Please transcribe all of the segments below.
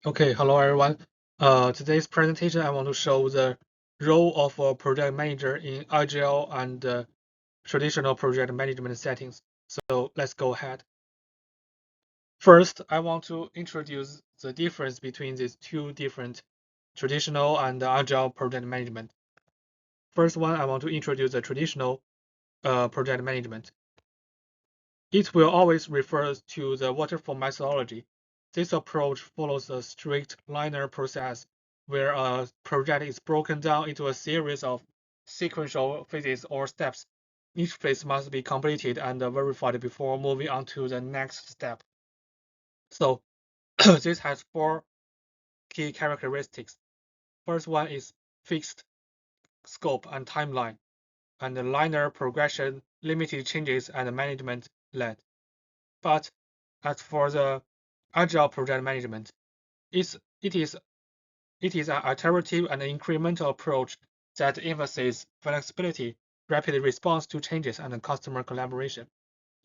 Okay, hello everyone. Today's presentation, I want to show the role of a project manager in agile and traditional project management settings. So let's go ahead. First, I want to introduce the difference between these two different traditional and agile project management. First one, I want to introduce the traditional project management. It will always refer to the waterfall methodology. This approach follows a strict linear process where a project is broken down into a series of sequential phases or steps. Each phase must be completed and verified before moving on to the next step. So this has four key characteristics. First one is fixed scope and timeline, and linear progression, limited changes, and management led. But as for the agile project management, it is an iterative and incremental approach that emphasizes flexibility, rapid response to changes, and customer collaboration.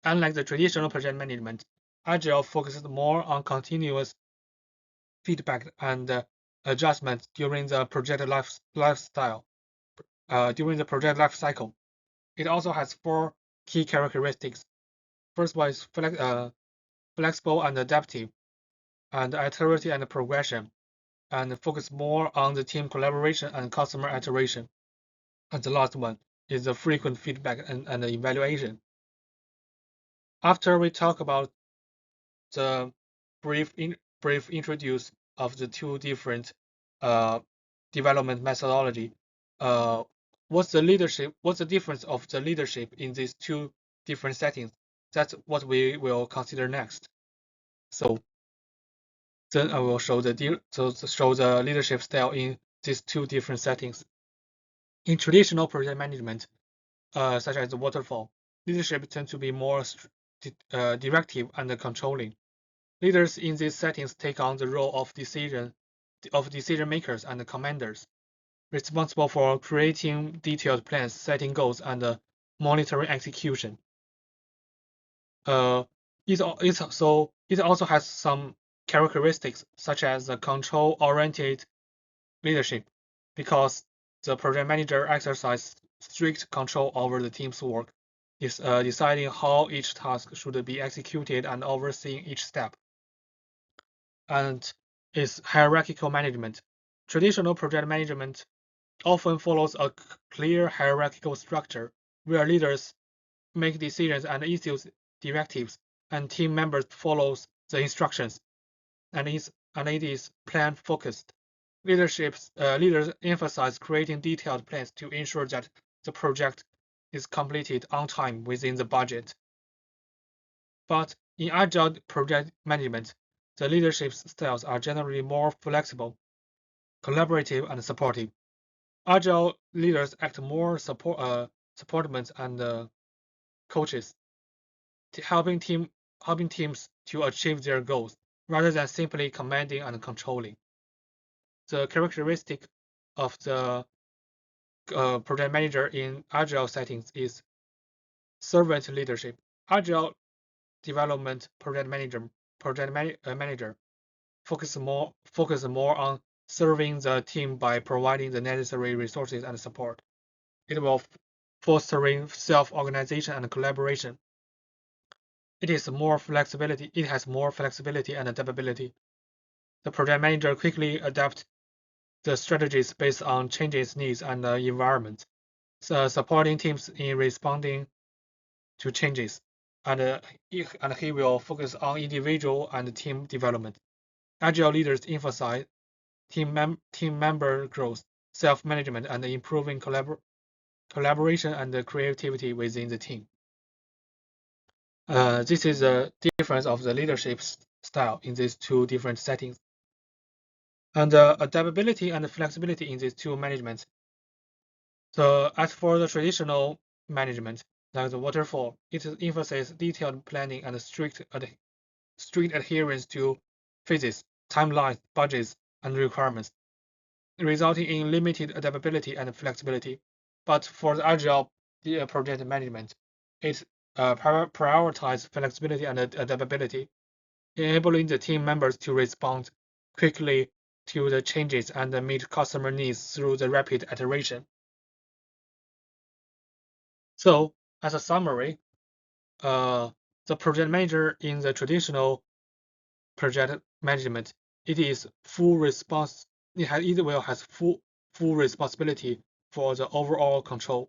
Unlike the traditional project management, agile focuses more on continuous feedback and adjustment during the project life cycle. It also has four key characteristics. First one is flexible and adaptive, and iterative and progression, and focus more on the team collaboration and customer iteration. And the last one is the frequent feedback and evaluation. After we talk about the brief introduce of the two different uh, development methodology, uh, what's the difference of the leadership in these two different settings? That's what we will consider next. So then I will show the leadership style in these two different settings. In traditional project management, such as the waterfall, leadership tends to be more directive and controlling. Leaders in these settings take on the role of decision makers and commanders, responsible for creating detailed plans, setting goals, and monitoring execution. It also has some characteristics such as the control-oriented leadership, because the project manager exercises strict control over the team's work, deciding how each task should be executed and overseeing each step. And is hierarchical management. Traditional project management often follows a clear hierarchical structure where leaders make decisions and issue directives, and team members follow the instructions, and it is plan focused. Leaders emphasize creating detailed plans to ensure that the project is completed on time within the budget. But in agile project management, the leadership styles are generally more flexible, collaborative, and supportive. Agile leaders act more supportment and coaches, helping teams to achieve their goals rather than simply commanding and controlling. The characteristic of the project manager in agile settings is servant leadership. Agile development manager focus more on serving the team by providing the necessary resources and support. It will fostering self-organization and collaboration. It has more flexibility and adaptability. The project manager quickly adapts the strategies based on changes needs and the environment, supporting teams in responding to changes, and he will focus on individual and team development. Agile leaders emphasize team member growth, self-management, and improving collaboration and creativity within the team. This is the difference of the leadership style in these two different settings. And adaptability and flexibility in these two managements. So as for the traditional management, like the waterfall, it emphasizes detailed planning and strict adherence to phases, timelines, budgets, and requirements, resulting in limited adaptability and flexibility. But for the agile project management, it prioritizes flexibility and adaptability, enabling the team members to respond quickly to the changes and meet customer needs through the rapid iteration. So, as a summary, the project manager in the traditional project management, it will has full responsibility for the overall control.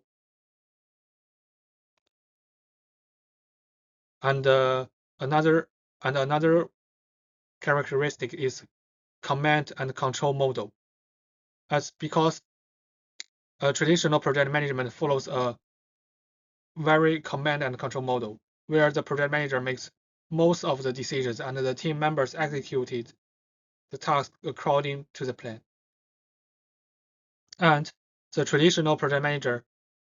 And another characteristic is command and control model. Because traditional project management follows a very command and control model, where the project manager makes most of the decisions and the team members executed the task according to the plan. And the traditional project manager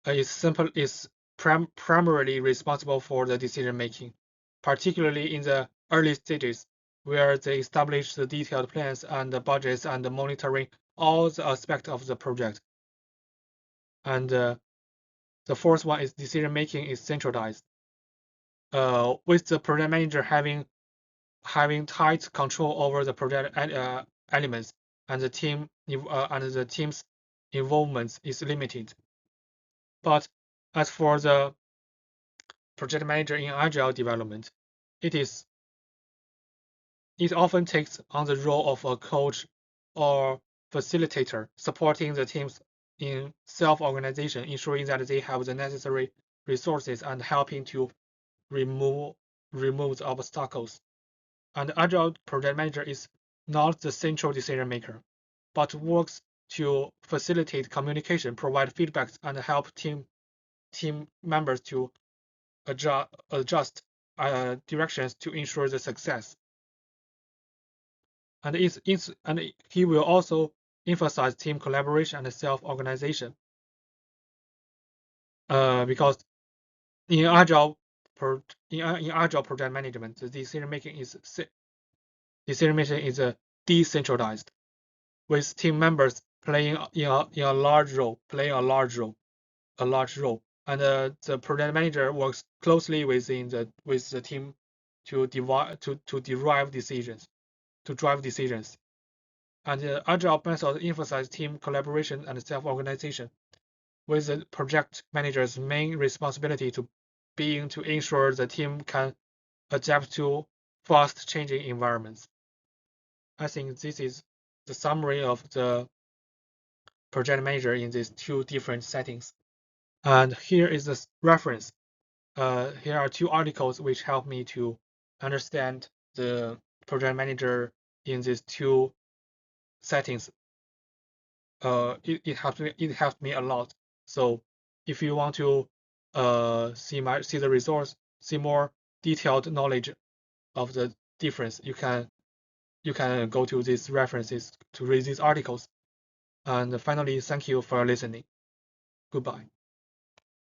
is primarily responsible for the decision making, particularly in the early stages, where they establish the detailed plans and the budgets and the monitoring all the aspects of the project. And the fourth one is decision making is centralized. With the project manager having tight control over the project elements, and the team's involvement is limited. But as for the project manager in agile development, it often takes on the role of a coach or facilitator, supporting the teams in self-organization, ensuring that they have the necessary resources and helping to remove the obstacles. And agile project manager is not the central decision maker, but works to facilitate communication, provide feedbacks, and help team members to adjust directions to ensure the success. And he will also emphasize team collaboration and self-organization. Because in agile project management, the decision making is decentralized, with team members playing a large role, and the project manager works closely with the team to drive decisions. And the agile method emphasizes team collaboration and self-organization, with the project manager's main responsibility being to ensure the team can adapt to fast changing environments. I think this is the summary of the project manager in these two different settings. And here is the reference. Here are two articles which help me to understand the project manager in these two settings. It helped me a lot. So if you want to see the resource, see more detailed knowledge of the difference, you can go to these references to read these articles. And finally, thank you for listening. Goodbye.